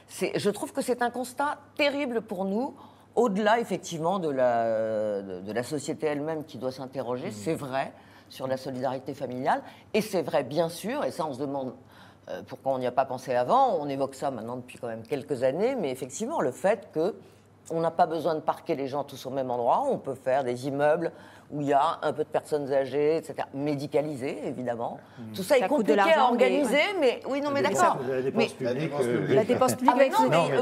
je trouve que c'est un constat terrible pour nous, au-delà, effectivement, de la société elle-même qui doit s'interroger, c'est vrai, sur la solidarité familiale. Et c'est vrai, bien sûr, et ça, on se demande pourquoi on n'y a pas pensé avant. On évoque ça maintenant depuis quand même quelques années, mais effectivement, le fait qu'on n'a pas besoin de parquer les gens tous au même endroit, on peut faire des immeubles où il y a un peu de personnes âgées, etc., médicalisées, évidemment. Tout ça est compliqué à organiser, mais oui, non, mais d'accord. La dépense publique. La dépense publique.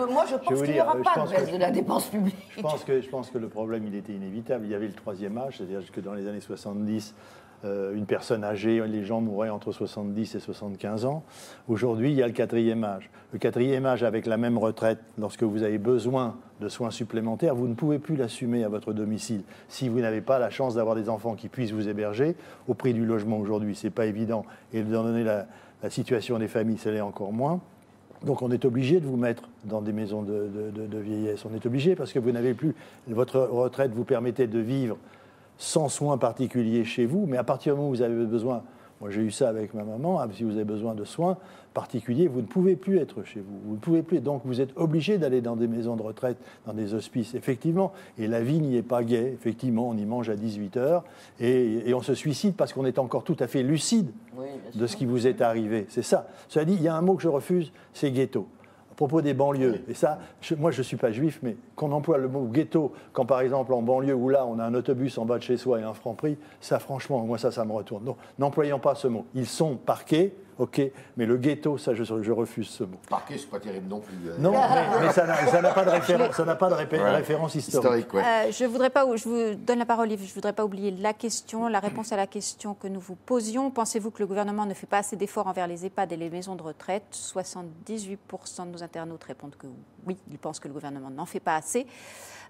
Moi, je pense qu'il n'y aura pas de baisse de la dépense publique. Je pense que le problème, il était inévitable. Il y avait le troisième âge, c'est-à-dire que dans les années 70, une personne âgée, les gens mouraient entre 70 et 75 ans. Aujourd'hui, il y a le quatrième âge. Le quatrième âge, avec la même retraite, lorsque vous avez besoin de soins supplémentaires, vous ne pouvez plus l'assumer à votre domicile. Si vous n'avez pas la chance d'avoir des enfants qui puissent vous héberger, au prix du logement aujourd'hui, ce n'est pas évident. Et étant donné la situation des familles, ça l'est encore moins. Donc on est obligé de vous mettre dans des maisons de vieillesse. On est obligé parce que vous n'avez plus... Votre retraite vous permettait de vivre sans soins particuliers chez vous, mais à partir du moment où vous avez besoin, moi j'ai eu ça avec ma maman, si vous avez besoin de soins particuliers, vous ne pouvez plus être chez vous, vous ne pouvez plus, donc vous êtes obligé d'aller dans des maisons de retraite, dans des hospices, effectivement, et la vie n'y est pas gaie, effectivement, on y mange à 18h, et on se suicide parce qu'on est encore tout à fait lucide de ce qui vous est arrivé, c'est ça. Cela dit, il y a un mot que je refuse, c'est ghetto. À propos des banlieues, et ça, moi je ne suis pas juif, mais qu'on emploie le mot ghetto, quand par exemple en banlieue où là on a un autobus en bas de chez soi et un Franprix, ça franchement, moi ça me retourne. Donc n'employons pas ce mot. Ils sont parqués, ok, mais le ghetto, ça je refuse ce mot. Parqué, c'est pas terrible non plus. Non, mais ça n'a pas de référence, ça n'a pas de référence historique. Ouais. Je vous donne la parole, Yves. Je ne voudrais pas oublier la réponse à la question que nous vous posions. Pensez-vous que le gouvernement ne fait pas assez d'efforts envers les EHPAD et les maisons de retraite ? 78% de nos internautes répondent que oui, ils pensent que le gouvernement n'en fait pas assez.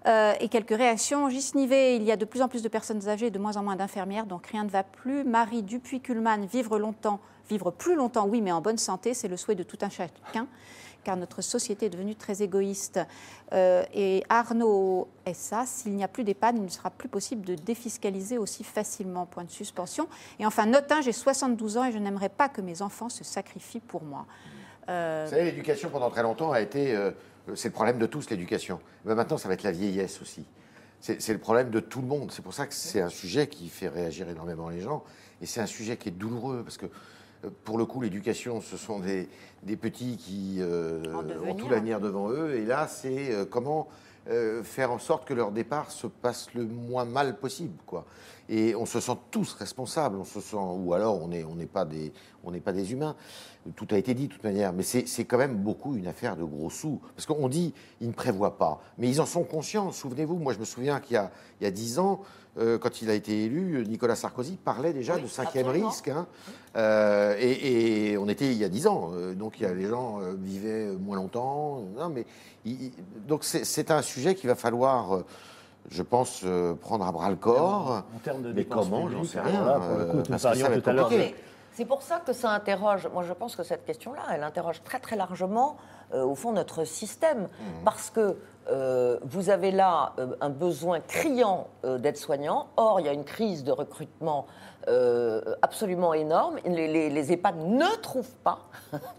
Et quelques réactions. Gisnivet, il y a de plus en plus de personnes âgées et de moins en moins d'infirmières, donc rien ne va plus. Marie Dupuis-Kuhlmann, vivre plus longtemps, oui, mais en bonne santé, c'est le souhait de tout un chacun, car notre société est devenue très égoïste. Et Arnaud SA, s'il n'y a plus d'EHPAD, il ne sera plus possible de défiscaliser aussi facilement, point de suspension. Et enfin, note 1, j'ai 72 ans et je n'aimerais pas que mes enfants se sacrifient pour moi. Vous savez, l'éducation, pendant très longtemps, a été... c'est le problème de tous, l'éducation. Mais maintenant, ça va être la vieillesse aussi. C'est le problème de tout le monde. C'est pour ça que c'est un sujet qui fait réagir énormément les gens. Et c'est un sujet qui est douloureux, parce que pour le coup, l'éducation, ce sont des petits qui ont tout l'avenir devant eux. Et là, c'est comment faire en sorte que leur départ se passe le moins mal possible, quoi. Et on se sent tous responsables. On se sent, ou alors on n'est pas des humains. Tout a été dit de toute manière, mais c'est quand même beaucoup une affaire de gros sous. Parce qu'on dit, ils ne prévoient pas, mais ils en sont conscients. Souvenez-vous, moi je me souviens qu'il y a 10 ans, quand il a été élu, Nicolas Sarkozy parlait déjà de cinquième risque. Hein. Et on était il y a 10 ans, donc les gens vivaient moins longtemps. Non, mais donc c'est un sujet qu'il va falloir... je pense prendre à bras le corps. En termes de mais comment, j'en sais rien. Là, pour le coup, parce que ça va être compliqué. C'est pour ça que ça interroge, moi je pense que cette question-là, elle interroge très très largement, au fond, notre système. Parce que vous avez là un besoin criant d'aides-soignants. Or, il y a une crise de recrutement absolument énorme. Les EHPAD ne trouvent pas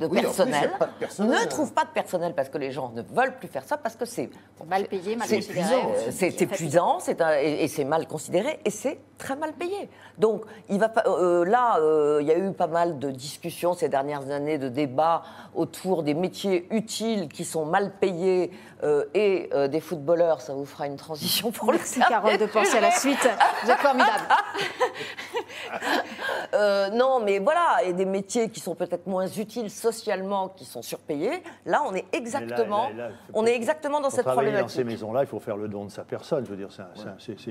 de personnel. Ne trouvent pas de personnel parce que les gens ne veulent plus faire ça, parce que c'est mal payé, mal considéré. C'est épuisant, et c'est mal considéré, et c'est très mal payé. Donc, il y a eu pas mal de discussions ces dernières années, de débats autour des métiers utiles qui sont mal payés et côté des footballeurs, ça vous fera une transition pour Merci Carole de penser à la suite. Vous êtes formidable. Non, mais voilà, et des métiers qui sont peut-être moins utiles socialement, qui sont surpayés. Là, on est exactement, dans cette Pour travailler problématique. dans ces maisons-là, il faut faire le don de sa personne. Je veux dire,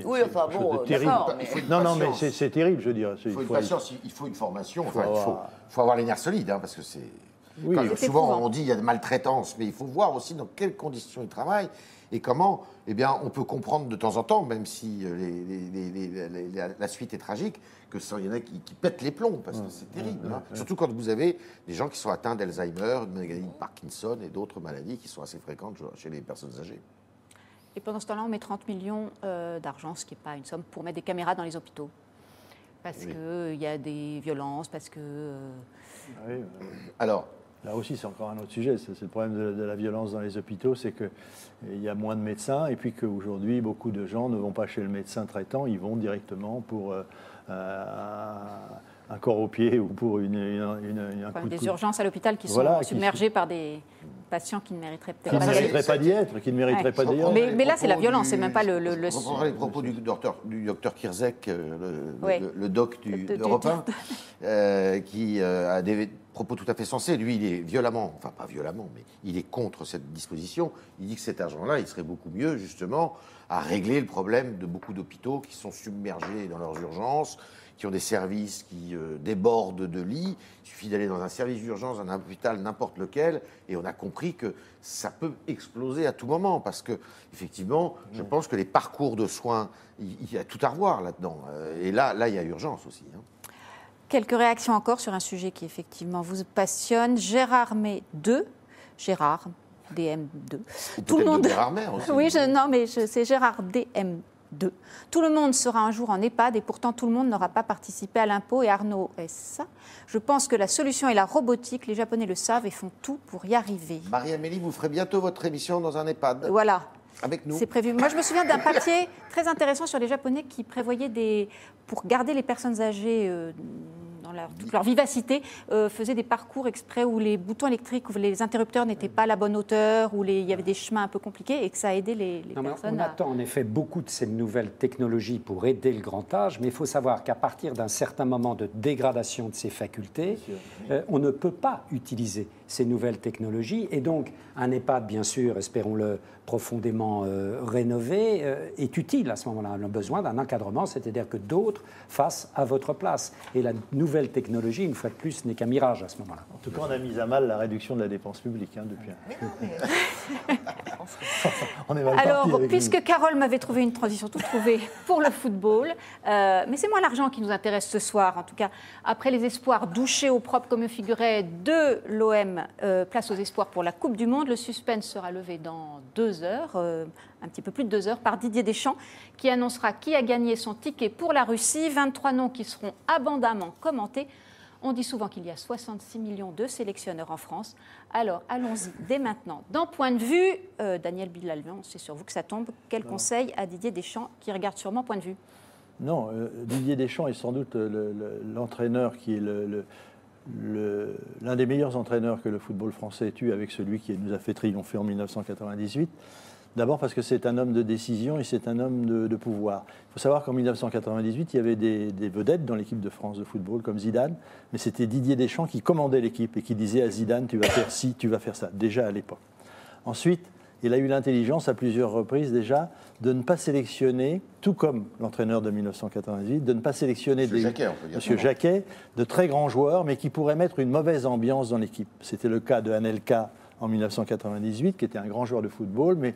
Oui, enfin quelque chose bon, de terrible. d'accord, Non, mais c'est terrible, je veux dire. Il faut une patience, il faut une formation. Enfin, il faut avoir les nerfs solides, parce que c'est. Oui, souvent, on dit qu'il y a de maltraitance, mais il faut voir aussi dans quelles conditions ils travaillent et comment, eh bien, on peut comprendre de temps en temps, même si la suite est tragique, qu'il y en a qui pètent les plombs, parce que c'est terrible. Surtout quand vous avez des gens qui sont atteints d'Alzheimer, de maladie de Parkinson et d'autres maladies qui sont assez fréquentes chez les personnes âgées. Et pendant ce temps-là, on met 30 millions d'argent, ce qui n'est pas une somme, pour mettre des caméras dans les hôpitaux. Parce qu'il y a des violences, parce que... Alors, là aussi, c'est encore un autre sujet. C'est le problème de la violence dans les hôpitaux, c'est qu'il y a moins de médecins et puis qu'aujourd'hui, beaucoup de gens ne vont pas chez le médecin traitant, ils vont directement pour un corps au pied ou pour un coup de des urgences à l'hôpital qui sont submergées par des patients qui ne mériteraient peut-être pas d'y être, qui ne mériteraient pas d'y être. Mais là, c'est la violence, c'est même pas le... Je reprendrai les propos du docteur Kirzek, le doc d'Europe 1, qui a des propos tout à fait sensés. Lui, il est violemment, enfin pas violemment, mais il est contre cette disposition. Il dit que cet argent-là, il serait beaucoup mieux, justement, à régler le problème de beaucoup d'hôpitaux qui sont submergés dans leurs urgences, qui ont des services qui débordent de lits. Il suffit d'aller dans un service d'urgence, dans un hôpital, n'importe lequel, et on a compris que ça peut exploser à tout moment, parce que, effectivement, je pense que les parcours de soins, il y a tout à revoir là-dedans. Et là, il y a urgence aussi. Quelques réactions encore sur un sujet qui, effectivement, vous passionne. Gérard May 2, Gérard DM2. Ou tout le monde. Gérard May aussi. Oui, c'est Gérard DM2. Tout le monde sera un jour en EHPAD et pourtant tout le monde n'aura pas participé à l'impôt. Et Arnaud, est-ce ça ? Je pense que la solution est la robotique. Les Japonais le savent et font tout pour y arriver. Marie-Amélie, vous ferez bientôt votre émission dans un EHPAD. Voilà. Avec nous. C'est prévu. Moi, je me souviens d'un papier très intéressant sur les Japonais qui prévoyaient pour garder les personnes âgées dans toute leur vivacité, faisaient des parcours exprès où les boutons électriques ou les interrupteurs n'étaient pas à la bonne hauteur, où il y avait des chemins un peu compliqués et que ça aidait les personnes. On attend en effet beaucoup de ces nouvelles technologies pour aider le grand âge, mais il faut savoir qu'à partir d'un certain moment de dégradation de ses facultés, on ne peut pas utiliser ces nouvelles technologies. Et donc, un EHPAD, bien sûr, espérons-le, profondément rénové, est utile à ce moment-là. On a besoin d'un encadrement, c'est-à-dire que d'autres fassent à votre place. Et la nouvelle technologie, une fois de plus, n'est qu'un mirage à ce moment-là. En tout cas, on a mis à mal la réduction de la dépense publique depuis. On est mal Alors, parti puisque Carole m'avait trouvé une transition toute trouvée pour le football, mais c'est moins l'argent qui nous intéresse ce soir. En tout cas, après les espoirs douchés au propre comme figurait de l'OM, place aux espoirs pour la Coupe du Monde, le suspense sera levé dans 2 heures, un petit peu plus de 2 heures, par Didier Deschamps, qui annoncera qui a gagné son ticket pour la Russie. 23 noms qui seront abondamment commentés. On dit souvent qu'il y a 66 millions de sélectionneurs en France. Alors, allons-y dès maintenant. D'un point de vue, Daniel Bilalian, c'est sur vous que ça tombe. Quel conseil à Didier Deschamps, qui regarde sûrement Point de vue ? Non, Didier Deschamps est sans doute l'entraîneur qui est l'un des meilleurs entraîneurs que le football français ait eu, avec celui qui nous a fait triompher en 1998. D'abord parce que c'est un homme de décision et c'est un homme de pouvoir. Il faut savoir qu'en 1998, il y avait des vedettes dans l'équipe de France de football, comme Zidane, mais c'était Didier Deschamps qui commandait l'équipe et qui disait à Zidane, tu vas faire ci, tu vas faire ça, déjà à l'époque. Ensuite, il a eu l'intelligence à plusieurs reprises déjà de ne pas sélectionner, tout comme l'entraîneur de 1998, de ne pas sélectionner Monsieur Jacquet, de très grands joueurs, mais qui pourraient mettre une mauvaise ambiance dans l'équipe. C'était le cas de Anelka en 1998, qui était un grand joueur de football, mais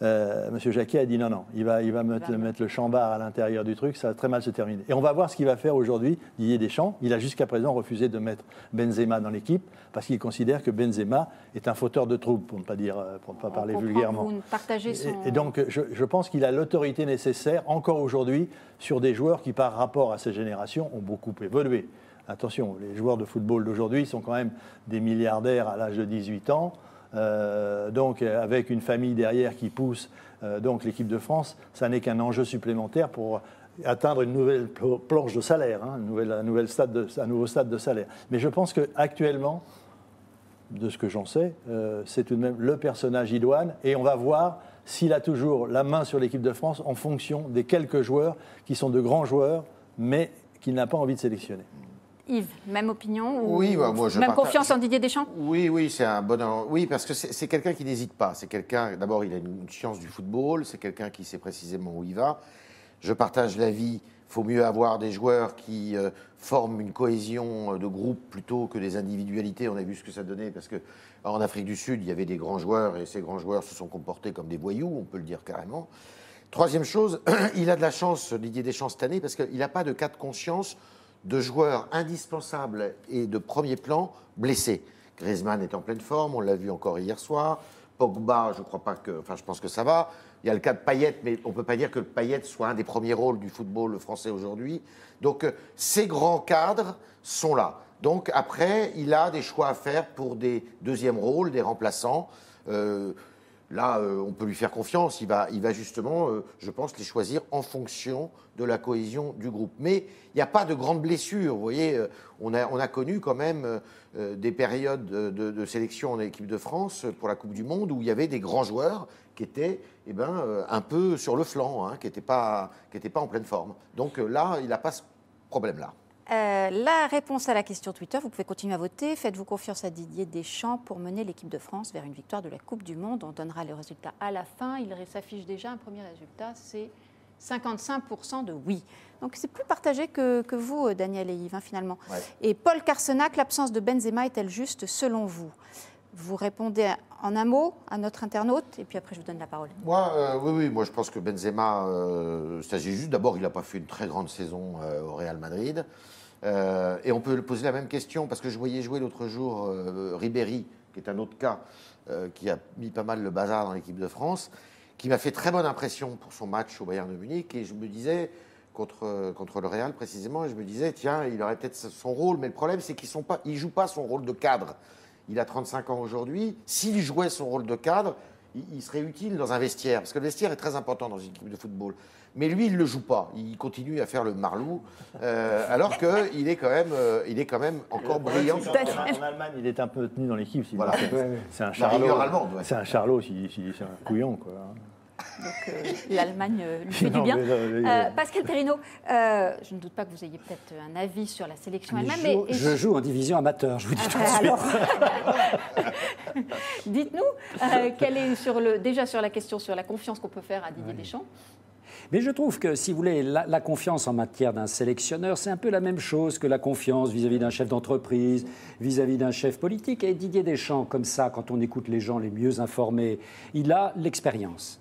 M. Jacquet a dit non, il va mettre le chambard à l'intérieur du truc, ça va très mal se terminer. Et on va voir ce qu'il va faire aujourd'hui, Didier Deschamps. Il a jusqu'à présent refusé de mettre Benzema dans l'équipe, parce qu'il considère que Benzema est un fauteur de troubles, pour ne pas parler vulgairement. Vous partagez son... Et donc, je pense qu'il a l'autorité nécessaire, encore aujourd'hui, sur des joueurs qui, par rapport à ces générations, ont beaucoup évolué. Attention, les joueurs de football d'aujourd'hui sont quand même des milliardaires à l'âge de 18 ans, donc avec une famille derrière qui pousse donc l'équipe de France, ça n'est qu'un enjeu supplémentaire pour atteindre une nouvelle planche de salaire, un nouveau stade de salaire. Mais je pense qu'actuellement, de ce que j'en sais, c'est tout de même le personnage idoine, et on va voir s'il a toujours la main sur l'équipe de France en fonction des quelques joueurs qui sont de grands joueurs, mais qu'il n'a pas envie de sélectionner. Yves, même opinion ou Oui, bah, moi, même confiance en Didier Deschamps? Oui, c'est un bon. Oui, parce que c'est quelqu'un qui n'hésite pas. C'est quelqu'un. D'abord, il a une science du football. C'est quelqu'un qui sait précisément où il va. Je partage l'avis. Il faut mieux avoir des joueurs qui forment une cohésion de groupe plutôt que des individualités. On a vu ce que ça donnait parce que en Afrique du Sud, il y avait des grands joueurs et ces grands joueurs se sont comportés comme des voyous, on peut le dire carrément. Troisième chose, il a de la chance, Didier Deschamps, cette année, parce qu'il n'a pas de cas de conscience de joueurs indispensables et de premier plan blessés. Griezmann est en pleine forme, on l'a vu encore hier soir. Pogba, je crois pas que, enfin, je pense que ça va. Il y a le cas de Payet, mais on ne peut pas dire que Payet soit un des premiers rôles du football français aujourd'hui. Donc, ces grands cadres sont là. Donc, après, il a des choix à faire pour des deuxièmes rôles, des remplaçants. Là, on peut lui faire confiance. Il va justement, je pense, les choisir en fonction de la cohésion du groupe. Mais il n'y a pas de grandes blessures. Vous voyez, on a connu quand même des périodes de sélection en équipe de France pour la Coupe du Monde où il y avait des grands joueurs qui étaient un peu sur le flanc, qui n'étaient pas en pleine forme. Donc là, il n'a pas ce problème-là. La réponse à la question Twitter, vous pouvez continuer à voter. Faites-vous confiance à Didier Deschamps pour mener l'équipe de France vers une victoire de la Coupe du Monde? On donnera les résultats à la fin. Il s'affiche déjà un premier résultat, c'est 55% de oui. Donc c'est plus partagé que vous, Daniel et Yves, finalement. Ouais. Et Paul Carsenac, l'absence de Benzema est-elle juste selon vous? Vous répondez en un mot à notre internaute et puis après je vous donne la parole. Oui, moi je pense que Benzema, c'est juste. D'abord, il n'a pas fait une très grande saison au Real Madrid. Et on peut poser la même question parce que je voyais jouer l'autre jour Ribéry, qui est un autre cas, qui a mis pas mal le bazar dans l'équipe de France, qui m'a fait très bonne impression pour son match au Bayern de Munich. Et je me disais, contre le Real précisément, et je me disais, tiens, il aurait peut-être son rôle, mais le problème c'est qu'il ne joue pas son rôle de cadre. Il a 35 ans aujourd'hui. S'il jouait son rôle de cadre, il serait utile dans un vestiaire, parce que le vestiaire est très important dans une équipe de football. Mais lui, il ne le joue pas. Il continue à faire le marlou, alors qu'il est quand même encore brillant. En Allemagne, il est un peu tenu dans l'équipe. Voilà. C'est un charlot. C'est un charlot, c'est un couillon, quoi. Donc l'Allemagne lui fait du bien. Pascal Perrineau, je ne doute pas que vous ayez peut-être un avis sur la sélection elle-même. Je joue en division amateur, je vous dis tout de suite. Alors, dites-nous, quelle est déjà sur la question sur la confiance qu'on peut faire à Didier Deschamps? Mais je trouve que, si vous voulez, la confiance en matière d'un sélectionneur, c'est un peu la même chose que la confiance vis-à-vis d'un chef d'entreprise, vis-à-vis d'un chef politique. Et Didier Deschamps, comme ça, quand on écoute les gens les mieux informés, il a l'expérience.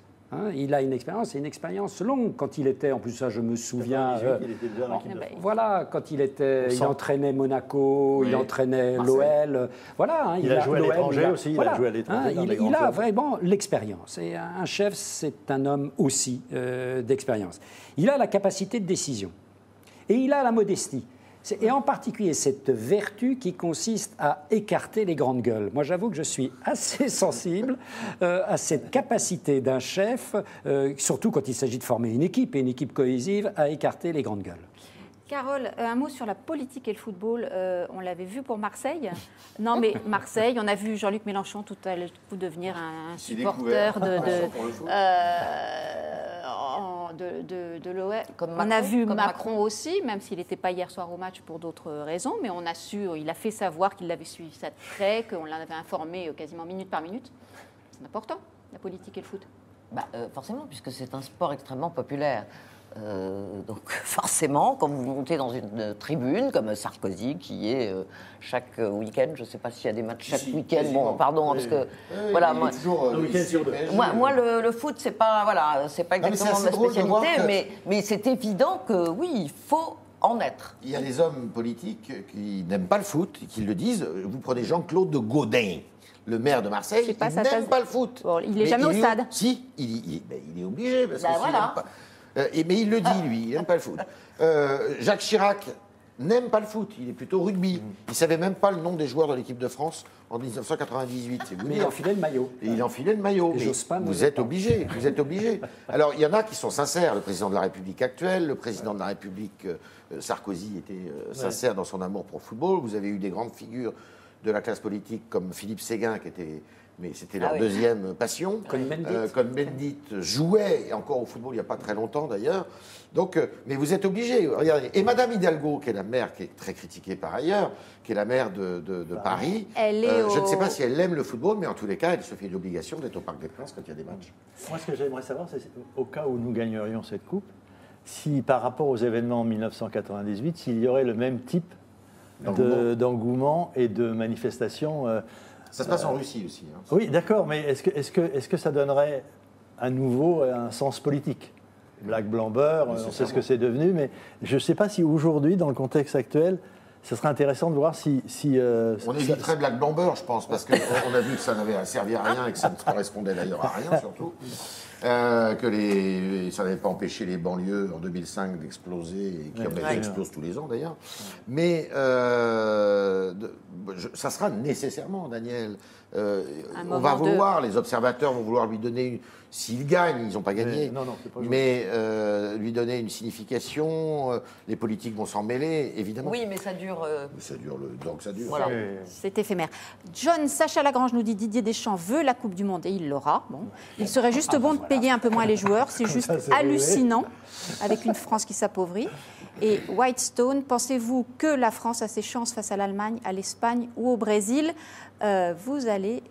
Il a une expérience longue. Quand il était, en plus ça je me souviens, il était déjà dans l'équipe de France. Voilà, quand il entraînait Monaco, il entraînait l'OL. Voilà, il a joué à l'étranger aussi, il a joué à l'étranger. Il a vraiment l'expérience. Et un chef, c'est un homme aussi d'expérience. Il a la capacité de décision. Et il a la modestie. Et en particulier cette vertu qui consiste à écarter les grandes gueules. Moi, j'avoue que je suis assez sensible à cette capacité d'un chef, surtout quand il s'agit de former une équipe cohésive, à écarter les grandes gueules. Carole, un mot sur la politique et le football. On l'avait vu pour Marseille. Non, mais Marseille, on a vu Jean-Luc Mélenchon tout à l'heure devenir un supporter de l'OM. On a vu Macron aussi, même s'il n'était pas hier soir au match pour d'autres raisons, mais il a fait savoir qu'il l'avait suivi ça de près, qu'on l'avait informé quasiment minute par minute. C'est important, la politique et le foot. Forcément, puisque c'est un sport extrêmement populaire. Donc forcément, quand vous montez dans une tribune comme Sarkozy, qui est chaque week-end, je ne sais pas s'il y a des matchs chaque week-end, parce que voilà, moi le foot c'est pas exactement ma spécialité, mais c'est évident que oui, il faut en être. Il y a des hommes politiques qui n'aiment pas le foot, qui le disent. Vous prenez Jean-Claude Gaudin, le maire de Marseille, il n'aime pas le foot. Bon, il n'est jamais au stade. Si, il est obligé parce que s'il n'aime pas. Mais il le dit, lui, il n'aime pas le foot. Jacques Chirac n'aime pas le foot, il est plutôt rugby. Il ne savait même pas le nom des joueurs de l'équipe de France en 1998. Mais il enfilait le maillot. Et il enfilait le maillot. Vous êtes obligé, vous êtes obligé. Alors, il y en a qui sont sincères. Le président de la République actuel, le président de la République, Sarkozy, était sincère dans son amour pour le football. Vous avez eu des grandes figures de la classe politique comme Philippe Séguin, qui était mais c'était leur deuxième passion. Cohn-Bendit jouait encore au football il n'y a pas très longtemps d'ailleurs. Donc, mais vous êtes obligés, regardez. Et Madame Hidalgo, qui est la maire, qui est très critiquée par ailleurs, qui est la maire de Paris, je ne sais pas si elle aime le football, mais en tous les cas, elle se fait l'obligation d'être au Parc des Princes quand il y a des matchs. Moi, ce que j'aimerais savoir, c'est au cas où nous gagnerions cette coupe, si par rapport aux événements en 1998, s'il y aurait le même type d'engouement et de manifestation. Ça se passe en Russie aussi. Hein. Oui, d'accord, mais est-ce que ça donnerait à nouveau un sens politique ? Black, blanc, beurre, on sait ce que c'est devenu, mais je ne sais pas si aujourd'hui, dans le contexte actuel, ce serait intéressant de voir si on éviterait Black, blanc, beurre, je pense, parce qu'on a vu que ça n'avait servi à rien et que ça ne correspondait d'ailleurs à rien, surtout. Que ça n'avait pas empêché les banlieues en 2005 d'exploser, et qui explosent tous les ans d'ailleurs. Mais ça sera nécessairement, Daniel. On va vouloir, les observateurs vont vouloir lui donner, s'ils gagnent, ils n'ont pas gagné, mais lui donner une signification. Les politiques vont s'en mêler, évidemment. Oui, mais ça dure. Ça dure donc ça dure. Voilà. C'est éphémère. John Sacha Lagrange nous dit Didier Deschamps veut la Coupe du Monde et il l'aura. Bon. Il serait juste bon de payer un peu moins les joueurs. C'est juste hallucinant avec une France qui s'appauvrit. Et Whitestone, pensez-vous que la France a ses chances face à l'Allemagne, à l'Espagne ou au Brésil ? Vous allez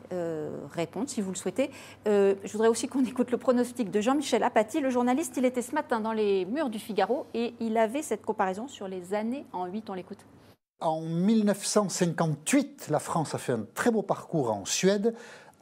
répondre si vous le souhaitez. Je voudrais aussi qu'on écoute le pronostic de Jean-Michel Apathy. Le journaliste, il était ce matin dans les murs du Figaro et il avait cette comparaison sur les années en 8. On l'écoute. En 1958, la France a fait un très beau parcours en Suède.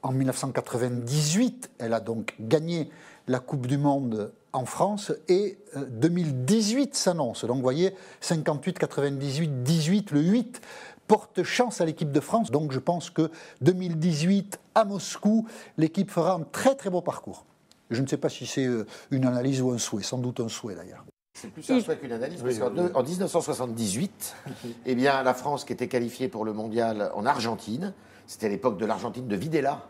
En 1998, elle a donc gagné la Coupe du Monde en France et 2018 s'annonce. Donc vous voyez, 58, 98, 18, le 8 porte chance à l'équipe de France. Donc je pense que 2018 à Moscou, l'équipe fera un très très beau parcours. Je ne sais pas si c'est une analyse ou un souhait, sans doute un souhait d'ailleurs. C'est plus un souhait qu'une analyse, parce qu'en 1978, eh bien, la France qui était qualifiée pour le mondial en Argentine, c'était l'époque de l'Argentine de Videla,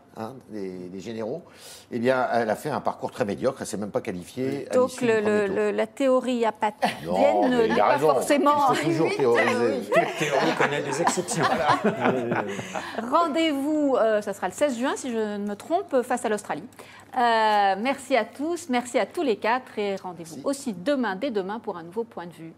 des généraux, eh bien, elle a fait un parcours très médiocre, elle ne s'est même pas qualifiée. Donc la théorie apathienne n'est pas forcément... Il faut toujours théoriser. Toute théorie connaît des exceptions. Rendez-vous, ça sera le 16 juin, si je ne me trompe, face à l'Australie. Merci à tous, merci à tous les quatre, et rendez-vous aussi dès demain, pour un nouveau point de vue.